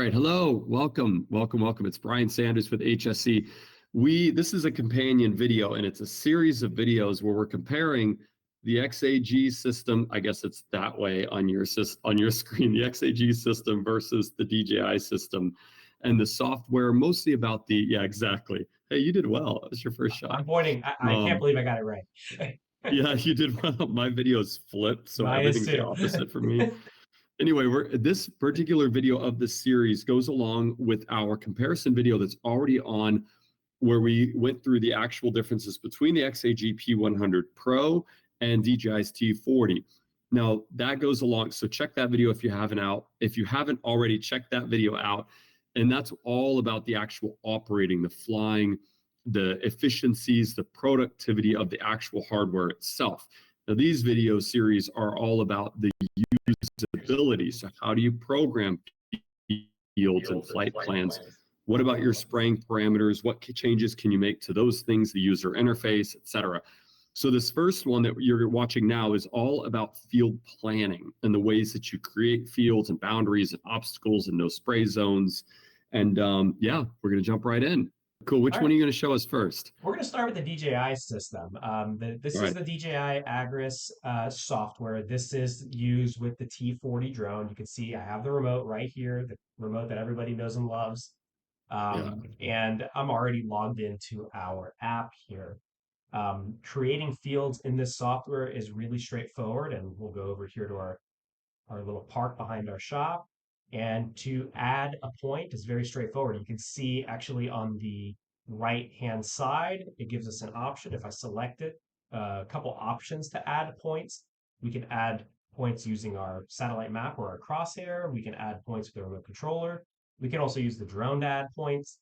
right. Hello. Welcome. Welcome. Welcome. It's Brian Sanders with HSC. This is a companion video, and it's a series of videos where we're comparing the XAG system. I guess it's that way on your screen, the XAG system versus the DJI system, and the software, mostly about yeah, exactly. Hey, you did well. That was your first shot. I'm pointing. I can't believe I got it right. Yeah, you did well. My video's flipped, so Mine is everything's the too. opposite for me. Anyway, this particular video of the series goes along with our comparison video that's already on, where we went through the actual differences between the XAG P100 Pro and DJI's T40. Now that goes along, so check that video if you haven't already, check that video out. And that's all about the actual operating, the flying, the efficiencies, the productivity of the actual hardware itself. Now these video series are all about the usability. So how do you program fields and flight plans? What about your spraying parameters? What changes can you make to those things, the user interface, etc.? So this first one that you're watching now is all about field planning and the ways that you create fields and boundaries and obstacles and no spray zones. And yeah, we're going to jump right in. Cool. Which one are you going to show us first? We're going to start with the DJI system. This is the DJI Agris software. This is used with the T40 drone. You can see I have the remote right here, the remote that everybody knows and loves. And I'm already logged into our app here. Creating fields in this software is really straightforward, and we'll go over here to our little park behind our shop. And to add a point is very straightforward. You can see actually on the right-hand side, it gives us an option. If I select it, a couple options to add points. We can add points using our satellite map or our crosshair. We can add points with the remote controller. We can also use the drone to add points.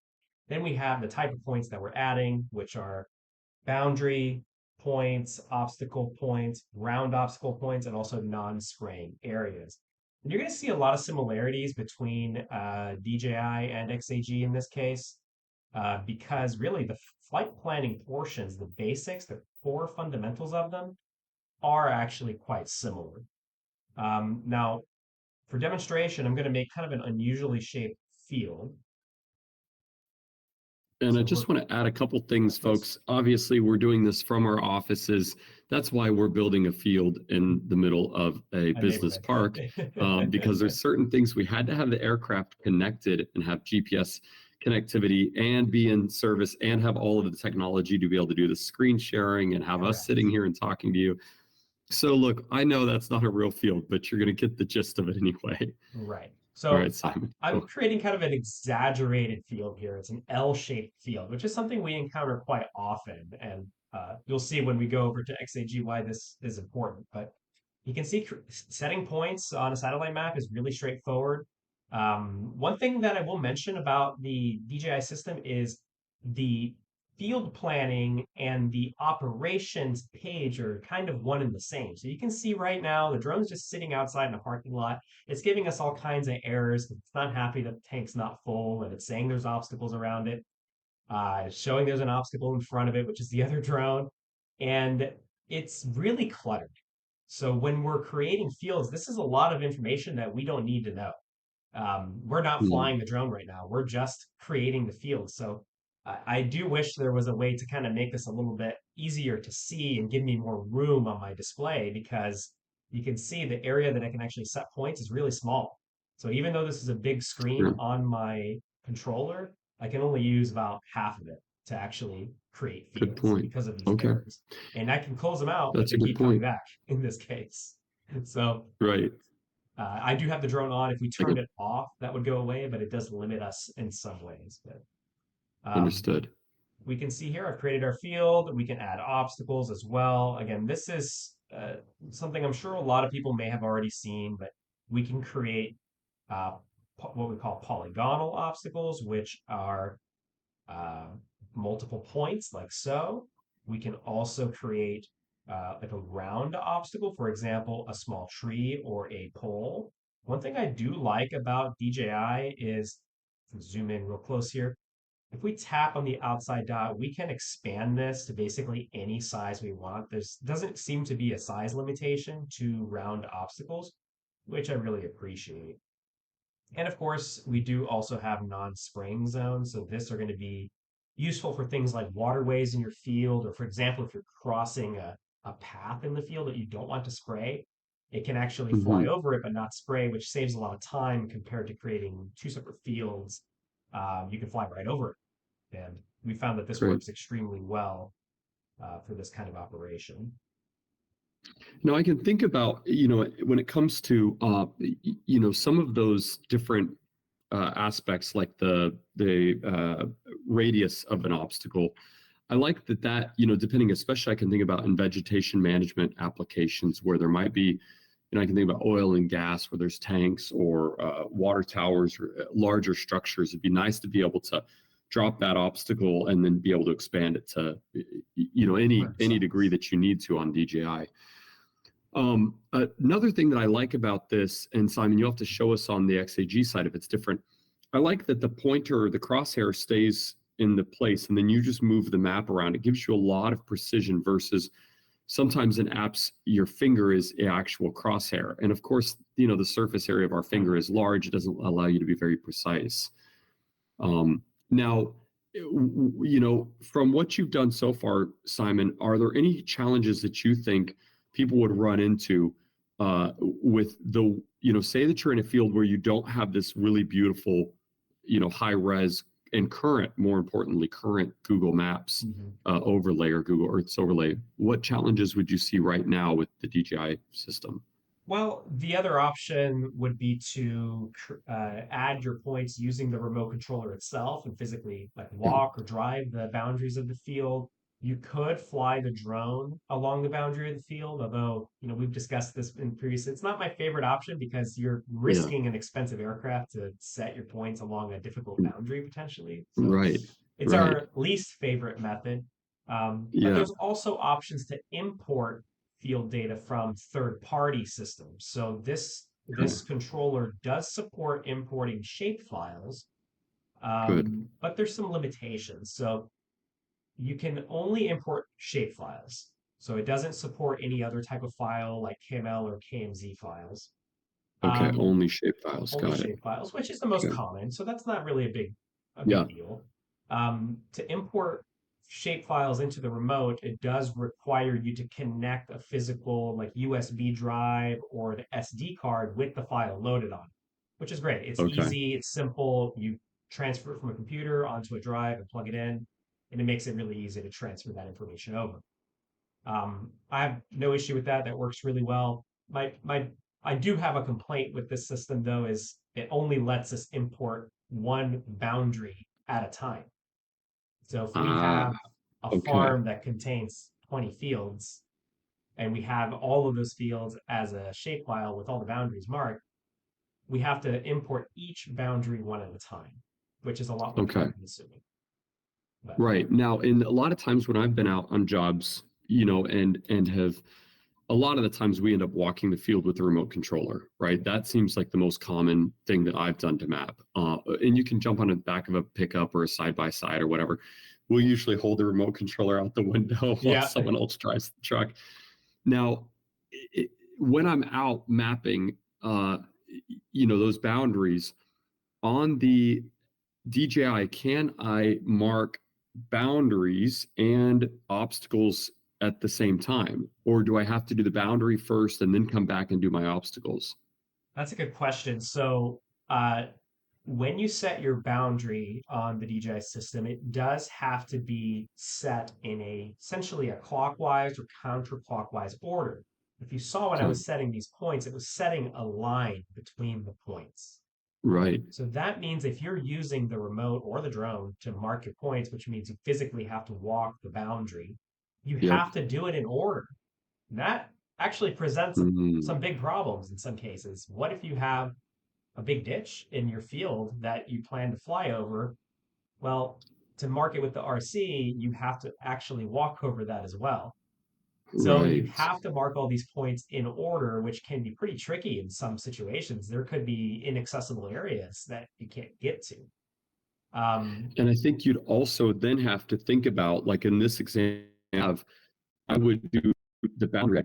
Then we have the type of points that we're adding, which are boundary points, obstacle points, round obstacle points, and also non-spraying areas. And you're going to see a lot of similarities between DJI and XAG in this case, because really the flight planning portions, the basics, the core fundamentals of them are actually quite similar. Now, for demonstration, I'm going to make kind of an unusually shaped field. And I just want to add a couple things, folks. Obviously, we're doing this from our offices. That's why we're building a field in the middle of a business park, because there's certain things we had to have the aircraft connected and have GPS connectivity and be in service and have all of the technology to be able to do the screen sharing and have us sitting here and talking to you. So look, I know that's not a real field, but you're going to get the gist of it anyway. Right. So all right, Simon. I'm creating kind of an exaggerated field here. It's an L-shaped field, which is something we encounter quite often. And you'll see when we go over to XAG why this is important. But you can see setting points on a satellite map is really straightforward. One thing that I will mention about the DJI system is the field planning and the operations page are kind of one and the same. So you can see right now the drone's just sitting outside in a parking lot. It's giving us all kinds of errors. It's not happy that the tank's not full, and it's saying there's obstacles around it. It's showing there's an obstacle in front of it, which is the other drone. And it's really cluttered. So when we're creating fields, this is a lot of information that we don't need to know. We're not flying the drone right now. We're just creating the field. So I do wish there was a way to kind of make this a little bit easier to see and give me more room on my display, because you can see the area that I can actually set points is really small. So even though this is a big screen on my controller, I can only use about half of it to actually create fields because of these errors. And I can close them out, but they keep coming back in this case. So I do have the drone on. If we turned it off, that would go away, but it does limit us in some ways. But understood. We can see here I've created our field. We can add obstacles as well. Again, this is something I'm sure a lot of people may have already seen, but we can create what we call polygonal obstacles, which are multiple points like so. We can also create like a round obstacle, for example, a small tree or a pole. One thing I do like about DJI is, zoom in real close here, if we tap on the outside dot, we can expand this to basically any size we want. There doesn't seem to be a size limitation to round obstacles, which I really appreciate. And of course, we do also have non-spraying zones. So this are going to be useful for things like waterways in your field, or for example, if you're crossing a path in the field that you don't want to spray, it can actually fly Hmm. over it but not spray, which saves a lot of time compared to creating two separate fields. You can fly right over it. And we found that this Great. works extremely well for this kind of operation. Now I can think about, when it comes to, some of those different aspects, like the radius of an obstacle. I like that, depending, especially I can think about in vegetation management applications where there might be, I can think about oil and gas where there's tanks or water towers or larger structures. It'd be nice to be able to drop that obstacle and then be able to expand it to, any 100%. degree that you need to on DJI. Another thing that I like about this, and Simon, you'll have to show us on the XAG side if it's different. I like that the pointer, the crosshair stays in the place, and then you just move the map around. It gives you a lot of precision versus sometimes in apps, your finger is an actual crosshair. And of course, the surface area of our finger is large. It doesn't allow you to be very precise. Now, from what you've done so far, Simon, are there any challenges that you think people would run into with say that you're in a field where you don't have this really beautiful, high res and current, more importantly, current Google Maps overlay or Google Earth's overlay? What challenges would you see right now with the DJI system? Well, the other option would be to add your points using the remote controller itself and physically like Yeah. walk or drive the boundaries of the field. You could fly the drone along the boundary of the field, although, we've discussed this in previous. It's not my favorite option because you're Yeah. risking an expensive aircraft to set your points along a difficult boundary potentially. So Right. it's Right. our least favorite method. But Yeah. there's also options to import field data from third-party systems. So this controller does support importing shape files, Good. but there's some limitations. So you can only import shape files. So it doesn't support any other type of file like KML or KMZ files. Okay. Um, Only shape files. Only Got it. shape files, which is the most Okay. common. So that's not really a Yeah. big deal. To import shape files into the remote, it does require you to connect a physical like USB drive or the SD card with the file loaded on, which is great. It's Okay. easy, it's simple. You transfer it from a computer onto a drive and plug it in, and it makes it really easy to transfer that information over. I have no issue with that. That works really well. I do have a complaint with this system though, is it only lets us import one boundary at a time. So if we Ah, have a okay. farm that contains 20 fields and we have all of those fields as a shapefile with all the boundaries marked, we have to import each boundary one at a time, which is a lot more Okay. time consuming. But Right. Now, in a lot of times when I've been out on jobs, and have a lot of the times we end up walking the field with the remote controller, right? That seems like the most common thing that I've done to map. And you can jump on the back of a pickup or a side by side or whatever. We'll usually hold the remote controller out the window while yeah, someone else drives the truck. Now, when I'm out mapping, those boundaries on the DJI, can I mark boundaries and obstacles at the same time? Or do I have to do the boundary first and then come back and do my obstacles? that's a good question. So uh, when you set your boundary on the DJI system, it does have to be set in essentially a clockwise or counterclockwise order. If you saw when I Okay. was setting these points, it was setting a line between the points. Right. So that means if you're using the remote or the drone to mark your points, which means you physically have to walk the boundary, you Yep. have to do it in order. And that actually presents Mm, some big problems in some cases. What if you have a big ditch in your field that you plan to fly over? Well, to mark it with the RC, you have to actually walk over that as well. So you right. have to mark all these points in order, which can be pretty tricky in some situations. There could be inaccessible areas that you can't get to. And I think you'd also then have to think about, like in this example, I would do the boundary. I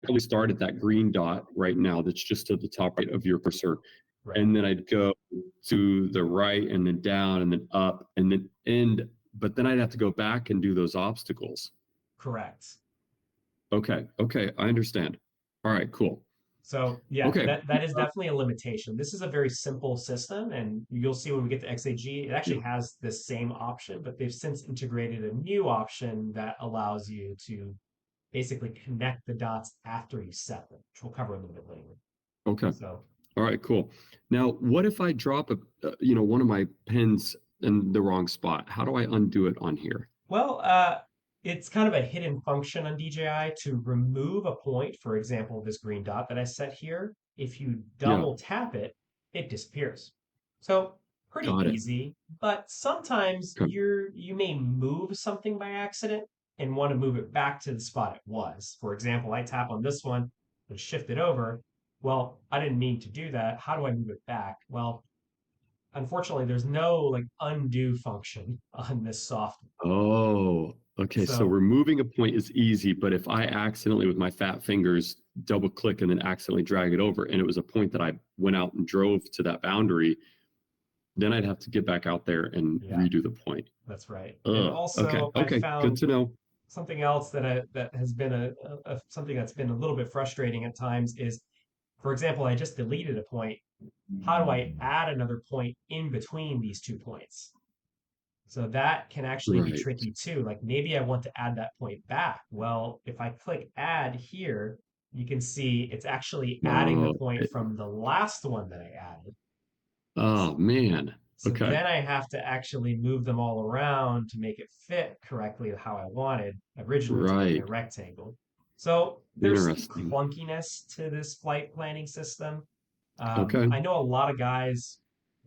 probably start at that green dot right now that's just to the top right of your cursor. Right. and then I'd go to the right and then down and then up and then end, but then I'd have to go back and do those obstacles. Correct. Okay, I understand. All right, cool. So yeah, Okay. that is definitely a limitation. This is a very simple system, and you'll see when we get to XAG, it actually has the same option, but they've since integrated a new option that allows you to basically connect the dots after you set them, which we'll cover a little bit later. Okay. So All right, cool. Now, what if I drop one of my pins in the wrong spot? How do I undo it on here? well, it's kind of a hidden function on DJI to remove a point. For example, this green dot that I set here, if you Yeah, double tap it, it disappears. So pretty got it. easy, but sometimes Okay. you may move something by accident and want to move it back to the spot it was. For example, I tap on this one and shift it over. Well, I didn't mean to do that. How do I move it back? Well, unfortunately, there's no like undo function on this software. Oh, okay. So So removing a point is easy, but if I accidentally with my fat fingers double click and then accidentally drag it over, and it was a point that I went out and drove to that boundary, then I'd have to get back out there and yeah, redo the point. that's right. And Ugh. Okay. also, I Okay. Good found to know. something else that has been something that's been a little bit frustrating at times is, for example, I just deleted a point. How do I add another point in between these 2 points? So that can actually be Right. tricky too. Like maybe I want to add that point back. Well, if I click add here, you can see it's actually adding the Oh, point from the last one that I added. oh man. So Okay. then I have to actually move them all around to make it fit correctly how I wanted. Originally, it was making a Right. rectangle. So there's some Interesting. clunkiness to this flight planning system. Okay. I know a lot of guys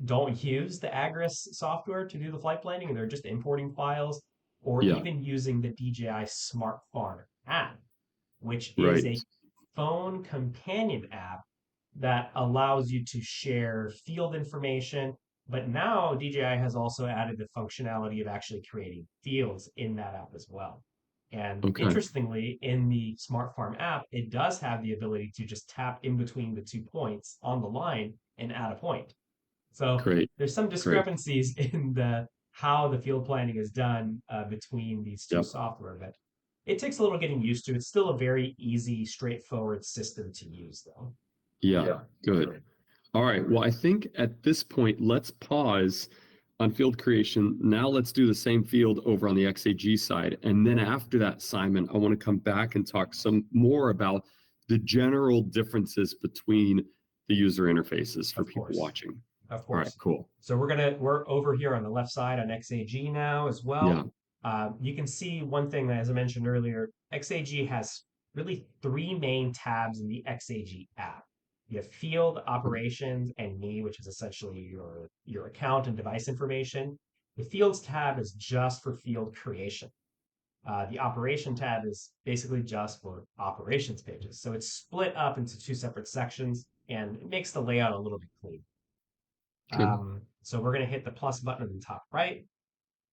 don't use the Agris software to do the flight planning, and they're just importing files or Yeah. even using the DJI Smart Farm app, which is Right. a phone companion app that allows you to share field information. But now DJI has also added the functionality of actually creating fields in that app as well. And Okay. interestingly, in the Smart Farm app, it does have the ability to just tap in between the 2 points on the line and add a point. So Great. there's some Great. discrepancies in the how the field planning is done between these two Yep. software, but it takes a little getting used to. It's still a very easy, straightforward system to use, though. Yeah. Yeah. Good. All right. Well, I think at this point, let's pause on field creation. Now let's do the same field over on the XAG side. And then after that, Simon, I want to come back and talk some more about the general differences between the user interfaces for Of people course. watching. Of All right, course. cool. So we're over here on the left side on XAG now as Yeah. well. You can see one thing that, as I mentioned earlier, XAG has really three main tabs in the XAG app. You have field operations and me, which is essentially your account and device information. The fields tab is just for field creation. The operation tab is basically just for operations pages. So it's split up into two separate sections and it makes the layout a little bit cleaner. Okay. So we're going to hit the plus button in the top right.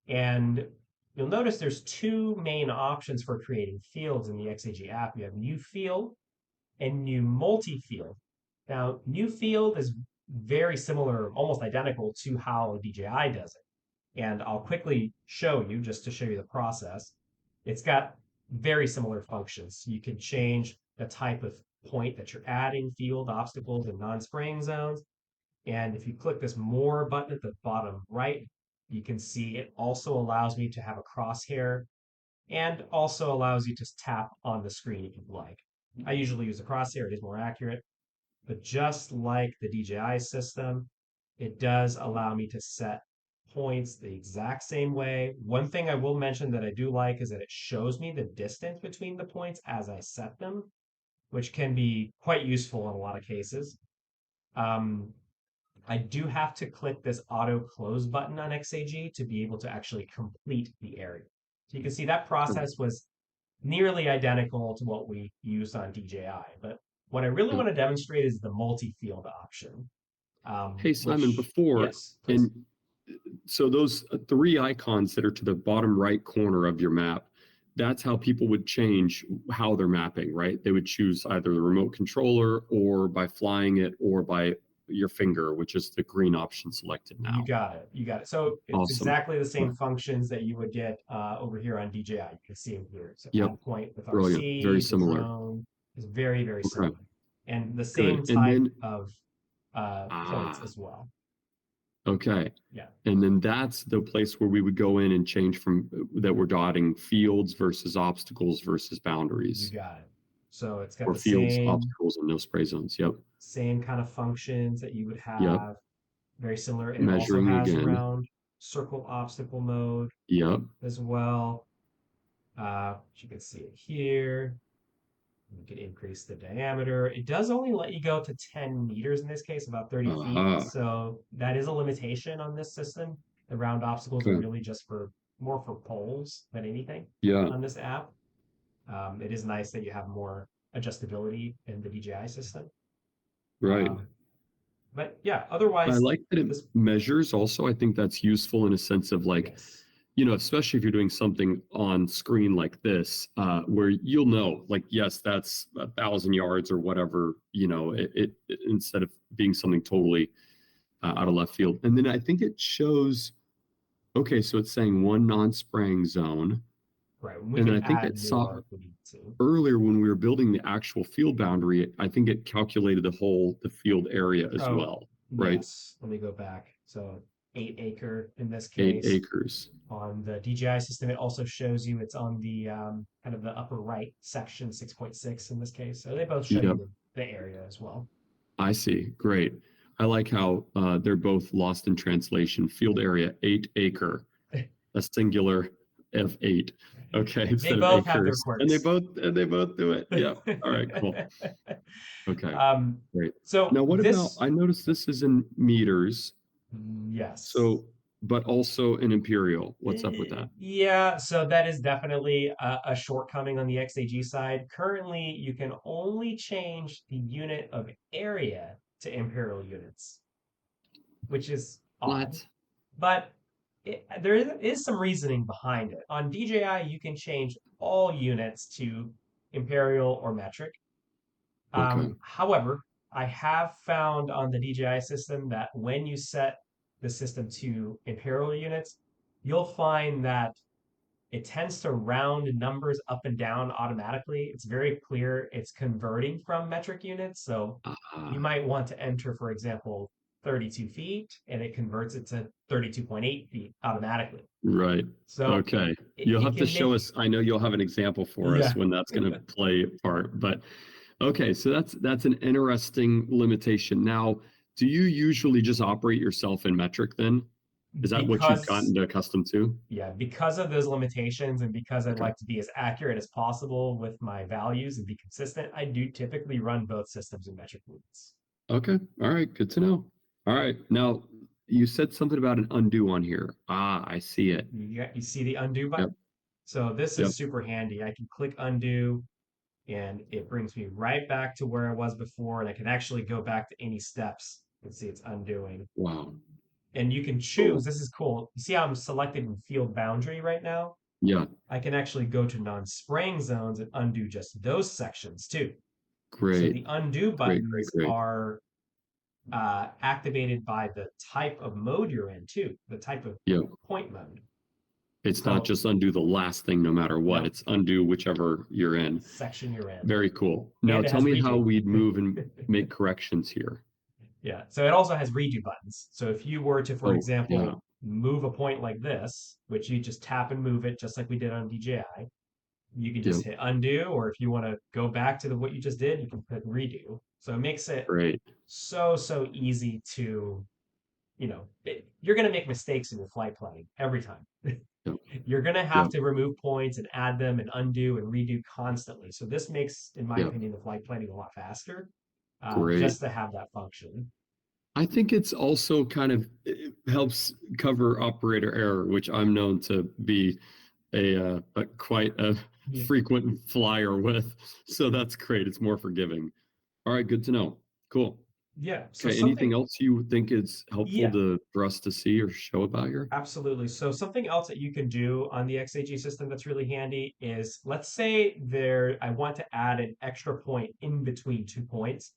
And you'll notice there's two main options for creating fields in the XAG app. You have new field and new multi-field. Now, new field is very similar, almost identical to how DJI does it. And I'll quickly show you just to show you the process. It's got very similar functions. You can change the type of point that you're adding, field, obstacles, and non-spraying zones. And if you click this more button at the bottom right, you can see it also allows me to have a crosshair and also allows you to tap on the screen if you'd like. I usually use a crosshair, it is more accurate. But just like the DJI system, it does allow me to set points the exact same way. One thing I will mention that I do like is that it shows me the distance between the points as I set them, which can be quite useful in a lot of cases. Um, I do have to click this auto close button on XAG to be able to actually complete the area. So you can see that process was nearly identical to what we used on DJI. But what I really Yeah. want to demonstrate is the multi-field option. Hey, Simon, Which, before, yes, please. and so those three icons that are to the bottom right corner of your map, that's how people would change how they're mapping, right? They would choose either the remote controller or by flying it or by your finger, which is the green option selected You now. got it. You got it. So it's Awesome. exactly the same functions that you would get over here on DJI. You can see them here. So Yep. add point with Brilliant. Very RC, the similar. zone is very, very Okay. similar. And the Good. same And type then, of points ah, as well. okay. Yeah, And then that's the place where we would go in and change from that we're dotting fields versus obstacles versus you boundaries, got it. So it's got or the fields, same obstacles, and no spray zones. Yep. same kind of functions that you would Yep. have, very similar. And it also Measuring has again. round circle obstacle mode Yep. as well. You can see it here. You can increase the diameter. It does only let you go to 10 meters in this case, about 30 feet. Aha. So that is a limitation on this system. The round obstacles are Okay. really just for more for poles than anything Yeah. on this app. It is nice that you have more adjustability in the DJI system. Right. Um, but yeah, I otherwise, like that it this, measures also. I think that's useful in a sense of like, yes. especially if you're doing something on screen like this, where you'll know, like, yes, that's 1,000 yards or whatever, it instead of being something totally out of left field. And then I think it shows, okay, so it's saying one non-spraying zone. Right. We And then can I think add it saw more if we need to. earlier when we were building the actual field boundary, I think it calculated the field area as Oh, well, right? yes. Let me go back. So 8 acre in this 8 case. acres. On the DJI system, it also shows you it's on the kind of the upper right section, 6.6 in this case. So they both show you Yep. the area as well. I see. Great. I like how they're both lost in translation. Field area, 8 acre, a singular F8. Okay, They instead of both have their acres, and they quirks. both do it. Yeah. All right. Cool. Okay. um, Great. so Now, what about? this, I noticed this is in meters. yes. So, but also in imperial. What's up with that? Yeah, so that is definitely a shortcoming on the XAG side. Currently, you can only change the unit of area to imperial units, which is odd. What? But there is some reasoning behind it. On DJI, you can change all units to imperial or metric. Okay. However, I have found on the DJI system that when you set the system to imperial units, you'll find that it tends to round numbers up and down automatically. It's very clear it's converting from metric units. So you Ah, might want to enter, for example, 32 feet, and it converts it to 32.8 feet automatically. right. So Okay. it, You'll it have to can show make, us. I know you'll have an example for us yeah, when that's going to play a part, but okay, so that's an interesting limitation. Now, do you usually just operate yourself in metric then? Is that what you've because gotten accustomed to? yeah, because of those limitations and because I'd Okay. like to be as accurate as possible with my values and be consistent, I do typically run both systems in metric units. Okay. All right. Good to know. All right. Now, you said something about an undo on here. Ah, I see it. You see the undo Yep. button? So this Yep. is super handy. I can click undo and it brings me right back to where I was before, and I can actually go back to any steps and see it's undoing. Wow. And you can choose, Cool. this is cool. You see how I'm selected in field boundary right now? Yeah. I can actually go to non-spraying zones and undo just those sections too. So Great. the undo Great. Great. buttons Great. are activated by the type of mode you're in too, the type of Yep. point mode. It's not So just undo the last thing no matter what. no, It's undo whichever you're in. section you're in. Very cool. Now And it tell has me how redo. we'd move and make corrections here. Yeah. So it also has redo buttons. So if you were to, for Oh, yeah. example, move a point like this, which you just tap and move it just like we did on DJI, you can just Yep. hit undo, or if you want to go back to what you just did, you can hit redo. So it makes it Great. so easy to, you're going to make mistakes in your flight planning every time. Yep. You're going to have Yep. to remove points and add them and undo and redo constantly. So this makes, in my Yep. opinion, the flight planning a lot faster, Great. just to have that function. I think it's also kind of it helps cover operator error, which I'm known to be a quite a Yeah. frequent flyer with. So that's great. It's more forgiving. All right, good to know. Cool. Yeah. So Okay, anything something, else you think is helpful yeah, for us to see or show about here? absolutely. So something else that you can do on the XAG system that's really handy is let's say I want to add an extra point in between 2 points.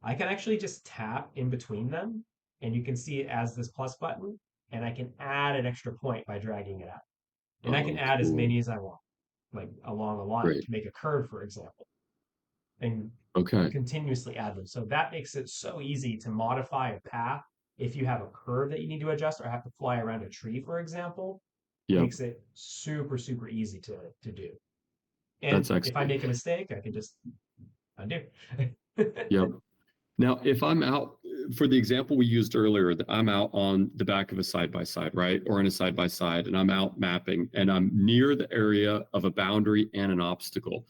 I can actually just tap in between them, and you can see it as this plus button, and I can add an extra point by dragging it out. And I can Oh, add as cool. many as I want, like along a line Great. to make a curve, for example, and Okay. continuously add them. So that makes it so easy to modify a path if you have a curve that you need to adjust or have to fly around a tree, for example. Yep. Makes it super, super easy to do. And That's if I excellent. make a mistake, I can just undo. Yep. Now, if I'm out, for the example we used earlier, that I'm out on the back of a side by side, right? Or in a side by side, and I'm out mapping and I'm near the area of a boundary and an obstacle.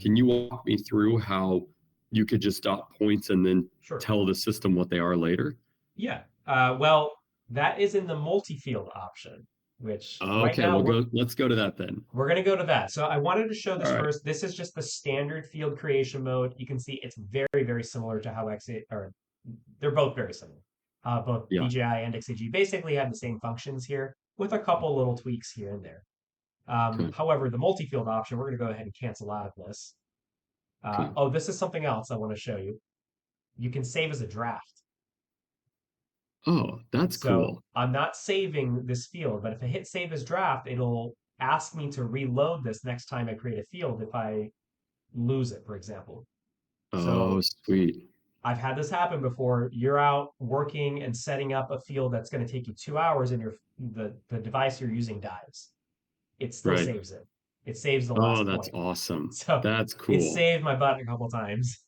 Can you walk me through how you could just dot points and then Sure. tell the system what they are later? Yeah. Well, that is in the multi-field option, which right Okay, now let's go to that then. we're going to go to that. So I wanted to show this All right. first. This is just the standard field creation mode. You can see it's very, very similar to how XA, or they're both very similar. Both Yeah. DJI and XAG basically have the same functions here with a couple little tweaks here and there. Okay. However, the multi-field option, we're going to go ahead and cancel out of this. Okay. Oh, this is something else I want to show you. You can save as a draft. Oh, that's So cool. I'm not saving this field, but if I hit save as draft, it'll ask me to reload this next time I create a field if I lose it, for example. Oh, So sweet. I've had this happen before. You're out working and setting up a field that's going to take you 2 hours, and the device you're using dies. It still Right. saves it. It saves the Oh, last that's point. awesome. So That's it cool. saved my butt a couple times.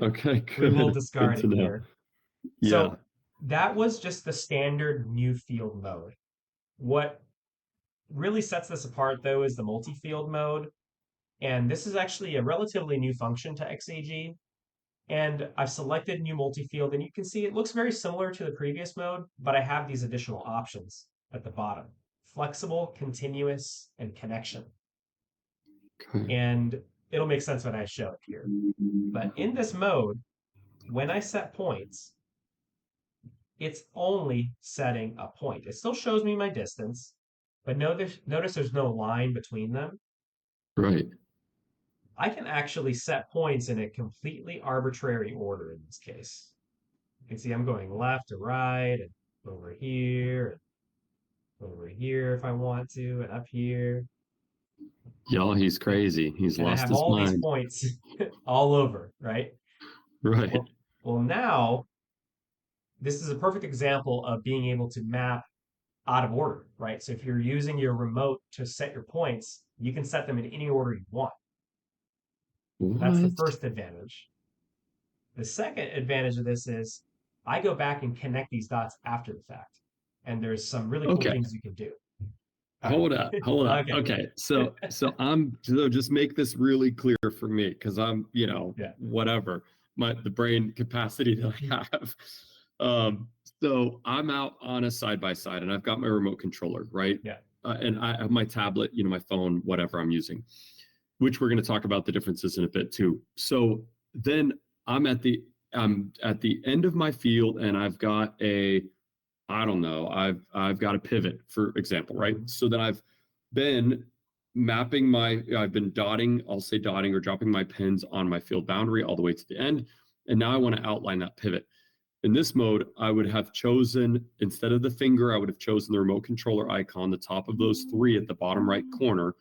Okay, We will good. Good discard to it know. here. Yeah. So that was just the standard new field mode. What really sets this apart, though, is the multi-field mode. And this is actually a relatively new function to XAG. And I've selected new multi-field, and you can see it looks very similar to the previous mode, but I have these additional options at the bottom: flexible, continuous, and connection. Okay. And it'll make sense when I show it here. But in this mode, when I set points, it's only setting a point. It still shows me my distance, but notice there's no line between them. Right. I can actually set points in a completely arbitrary order in this case. You can see I'm going left to right and over here if I want to, and up here. Y'all, he's crazy. He's And I lost have his all these mind. points all over, right? Right. Well, now this is a perfect example of being able to map out of order, right? So if you're using your remote to set your points, you can set them in any order you want. That's the What? first advantage. The second advantage of this is I go back and connect these dots after the fact. And there's some really cool Okay. things you can do. All Hold up. right. Hold up. Okay. Okay. So just make this really clear for me because I'm, Yeah. whatever the brain capacity that I have. Um, so I'm out on a side by side and I've got my remote controller, right? Yeah. And I have my tablet, my phone, whatever I'm using, which we're going to talk about the differences in a bit too. So then I'm at the end of my field and I've got I don't know, I've got a pivot, for example, right? Mhm. So then been I've been dotting, I'll say dotting or dropping my pins on my field boundary all the way to the end. And now I want to outline that pivot. In this mode, I would have chosen, instead of the finger, I would have chosen the remote controller icon, the top of those three at the bottom right corner.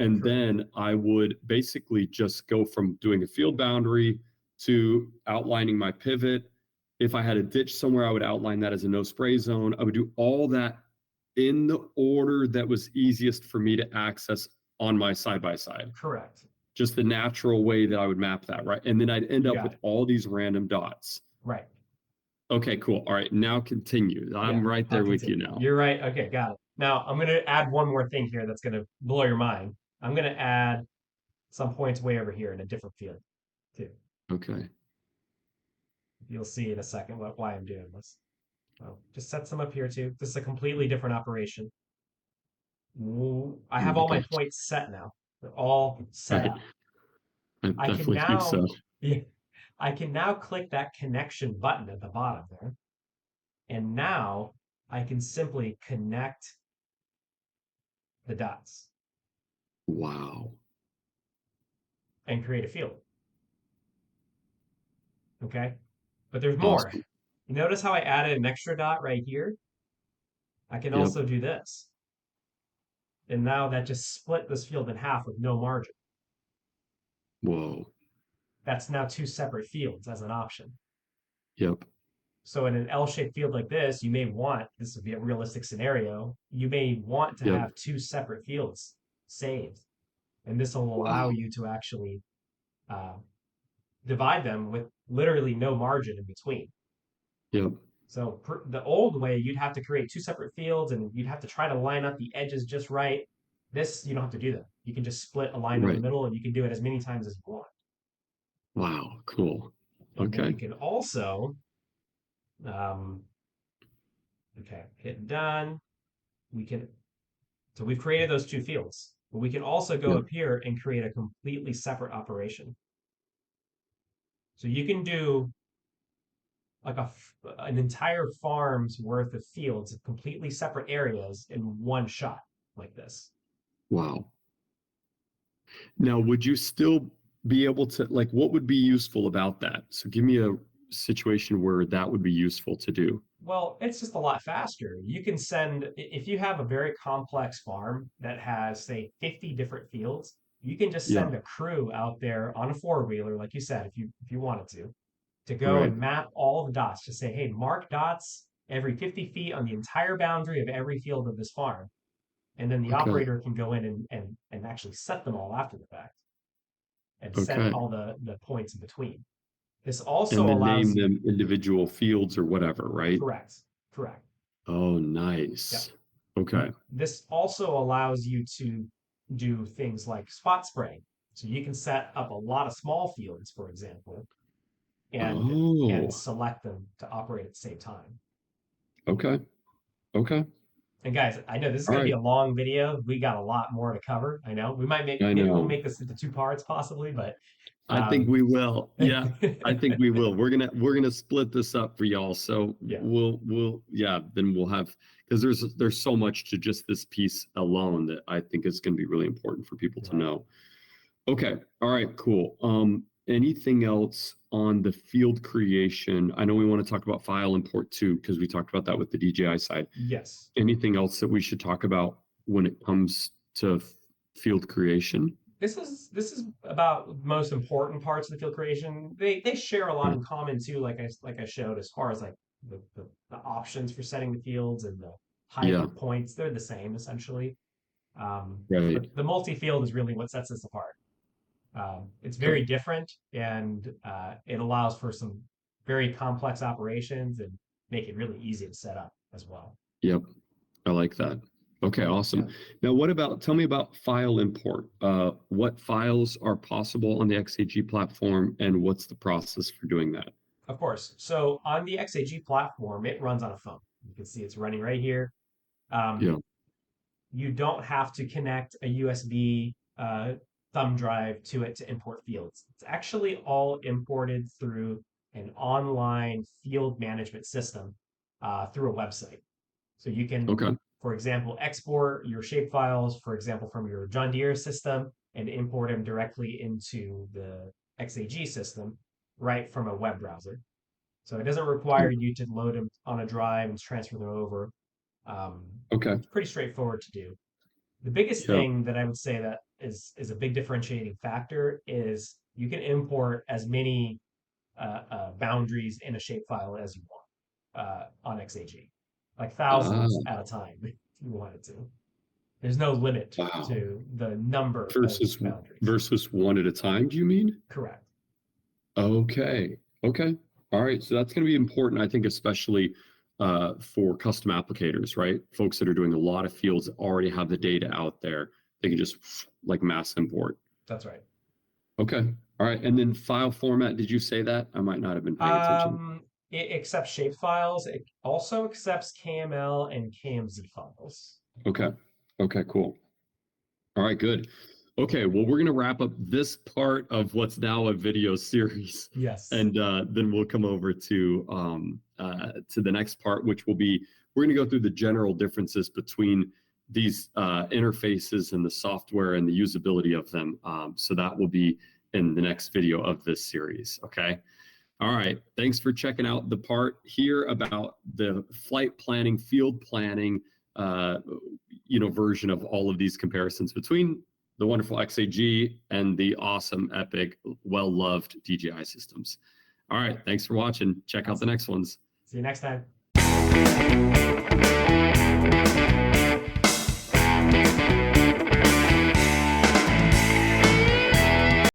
And Correct. then I would basically just go from doing a field boundary to outlining my pivot. If I had a ditch somewhere, I would outline that as a no spray zone. I would do all that in the order that was easiest for me to access on my side by side. Correct. Just the natural way that I would map that, right? And then I'd end You up got with it. all these random dots. Right. Okay, cool. All right, now continue. Yeah. I'm right I'll there with you continue. now. You're right. Okay. Got it. Now I'm going to add one more thing here that's going to blow your mind. I'm going to add some points way over here in a different field too. Okay. You'll see in a second why I'm doing this. Well, just set some up here too. This is a completely different operation. I Oh have my all my gosh. points set now. They're all set Right. up. I I can definitely think now, so. yeah, I can now click that connection button at the bottom there. And now I can simply connect the dots Wow. and create a field. Okay. But there's more. Awesome. You notice how I added an extra dot right here? I can Yep. also do this. And now that just split this field in half with no margin. Whoa. That's now two separate fields as an option. Yep. So in an L-shaped field like this, you may want, this would be a realistic scenario, you may want to Yep. have two separate fields saved. And this will allow Wow. you to actually uh, divide them with literally no margin in between. Yep. So the old way, you'd have to create two separate fields and you'd have to try to line up the edges just right. This, you don't have to do that. You can just split a line down the Right. middle and you can do it as many times as you want. Wow. Cool. And then Okay. you can also, um, okay, hit done. We can, so we've created those two fields, but we can also go Yep. up here and create a completely separate operation. So you can do like an entire farm's worth of fields of completely separate areas in one shot like this. Wow. Now, would you still be able to, like, what would be useful about that? So give me a situation where that would be useful to do. Well, it's just a lot faster. You can send, if you have a very complex farm that has, say, 50 different fields, you can just Yeah. send a crew out there on a four-wheeler, like you said, if you wanted to go Right. and map all the dots. Just say, hey, mark dots every 50 feet on the entire boundary of every field of this farm. And then the Okay. operator can go in and actually set them all after the fact and set Okay. all the points in between. This also And then allows name you, them individual fields or whatever, right? correct, correct. Oh, Yep. nice. Okay. This also allows you to do things like spot spraying. So you can set up a lot of small fields, for example, and Oh, select them to operate at the same time. okay. Okay. And guys, I know this is All going to be right. a long video. We got a lot more to cover. I know we might I maybe we'll know. make this into two parts possibly, but I think um, we will. Yeah, I think we will. We're gonna split this up for y'all. So yeah, we'll yeah, then we'll have, because there's so much to just this piece alone that I think is going to be really important for people to right. know. Okay. All right, cool. Anything else on the field creation? I know we want to talk about file import too, because we talked about that with the DJI side. Yes. Anything else that we should talk about when it comes to field creation? This is about the most important parts of the field creation. They share a lot Right. in common too, like I showed, as far as like the options for setting the fields and the height Yeah, of points. They're the same essentially. right. But the multi-field is really what sets us apart. It's Okay. very different and it allows for some very complex operations and make it really easy to set up as well. Yep. I like that. Okay, Yeah. awesome. Now, tell me about file import. What files are possible on the XAG platform, and what's the process for doing that? Of course. So on the XAG platform, it runs on a phone. You can see it's running right here. Um, Yeah. you don't have to connect a USB thumb drive to it to import fields. It's actually all imported through an online field management system through a website. So you can, Okay. for example, export your shapefiles, for example, from your John Deere system and import them directly into the XAG system right from a web browser. So it doesn't require Okay. you to load them on a drive and transfer them over. Um, Okay. it's pretty straightforward to do. The biggest Yeah. thing that I would say that is a big differentiating factor is you can import as many boundaries in a shapefile as you want on XAG, like thousands Ah, at a time if you wanted to. There's no limit wow. to the number of Versus boundaries. versus one at a time, do you mean? Correct. Okay. Okay. All right. So that's going to be important, I think, especially for custom applicators, right? Folks that are doing a lot of fields that already have the data out there. They can just like mass import. That's right. Okay. All right. And then file format, did you say that? I might not have been paying attention. It accepts shapefiles. It also accepts KML and KMZ files. Okay. Okay, cool. All right, good. Okay, well, we're going to wrap up this part of what's now a video series, Yes. and then we'll come over to the next part, which will be, we're going to go through the general differences between these interfaces and the software and the usability of them. So that will be in the next video of this series. Okay. All right. Thanks for checking out the part here about the flight planning, field planning, version of all of these comparisons between the wonderful XAG and the awesome, epic, well-loved DJI systems. All right. Thanks for watching. Check out the next ones. See you next time.